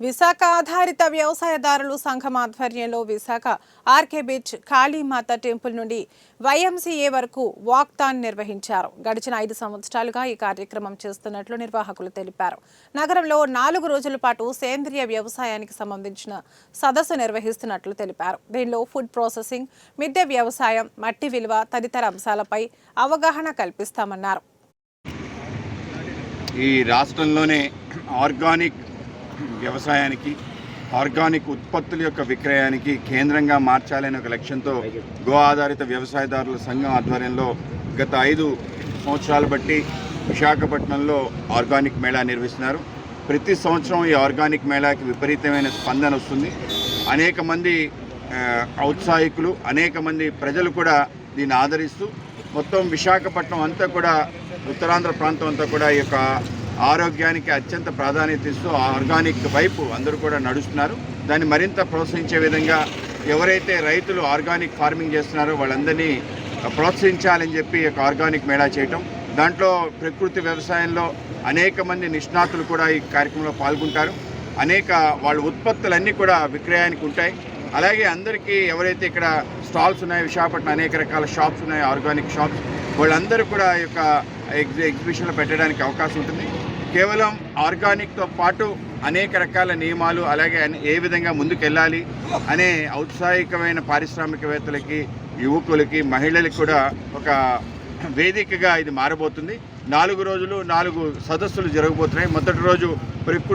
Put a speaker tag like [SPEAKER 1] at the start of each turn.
[SPEAKER 1] విశాఖ ఆధారిత వ్యవసాయదారులు సంఘం ఆధ్వర్యంలో Visakha RK beach Kalimata temple నుండి వైఎంసీఏ వరకు వాక్థాన్ నిర్వహించారు. గడిచిన 5 సంవత్సరాలుగా ఈ కార్యక్రమం చేస్తున్నట్లు నిర్వాహకులు తెలిపారు. నగరంలో 4 రోజుల పాటు సేంద్రియ వ్యవసాయానికి సంబంధించిన సదస్సు నిర్వహిస్తున్నట్లు తెలిపారు. దీనిలో ఫుడ్ ప్రాసెసింగ్, మిద్దె వ్యవసాయం, మట్టి విలువ తదితర అంశాలపై అవగాహన కల్పిస్తామన్నారు.
[SPEAKER 2] ఈ రాష్ట్రంలోనే ఆర్గానిక్ వ్యవసాయానికి, ఆర్గానిక్ ఉత్పత్తుల యొక్క విక్రయానికి కేంద్రంగా మార్చాలనే ఒక లక్ష్యంతో గో ఆధారిత వ్యవసాయదారుల సంఘం ఆధ్వర్యంలో గత 5 సంవత్సరాలు బట్టి విశాఖపట్నంలో ఆర్గానిక్ మేళా నిర్వహిస్తున్నారు. ప్రతి సంవత్సరం ఈ ఆర్గానిక్ మేళాకి విపరీతమైన స్పందన వస్తుంది. అనేక మంది ఔత్సాహికులు, అనేక మంది ప్రజలు కూడా దీన్ని ఆదరిస్తూ మొత్తం విశాఖపట్నం అంతా కూడా, ఉత్తరాంధ్ర ప్రాంతం అంతా కూడా ఈ యొక్క ఆరోగ్యానికి అత్యంత ప్రాధాన్యత ఇస్తూ ఆర్గానిక్ వైపు అందరూ కూడా నడుస్తున్నారు. దాన్ని మరింత ప్రోత్సహించే విధంగా ఎవరైతే రైతులు ఆర్గానిక్ ఫార్మింగ్ చేస్తున్నారో వాళ్ళందరినీ ప్రోత్సహించాలని చెప్పి ఒక ఆర్గానిక్ మేళా చేయటం. దాంట్లో ప్రకృతి వ్యవసాయంలో అనేక మంది నిష్ణాతులు కూడా ఈ కార్యక్రమంలో పాల్గొంటారు. అనేక వాళ్ళ ఉత్పత్తులన్నీ కూడా విక్రయానికి ఉంటాయి. అలాగే అందరికీ ఎవరైతే ఇక్కడ స్టాల్స్ ఉన్నాయో, విశాఖపట్నం అనేక రకాల షాప్స్ ఉన్నాయి, ఆర్గానిక్ షాప్స్, వాళ్ళందరూ కూడా ఈ యొక్క ఎగ్జిబిషన్లో పెట్టడానికి అవకాశం ఉంటుంది. కేవలం ఆర్గానిక్తో పాటు అనేక రకాల నియమాలు, అలాగే ఏ విధంగా ముందుకెళ్ళాలి అనే ఔత్సాహికమైన పారిశ్రామికవేత్తలకి, యువకులకి, మహిళలకి కూడా ఒక వేదికగా ఇది మారబోతుంది. 4 రోజులు 4 సదస్సులు జరగబోతున్నాయి. మొదటి రోజు ప్రకృతి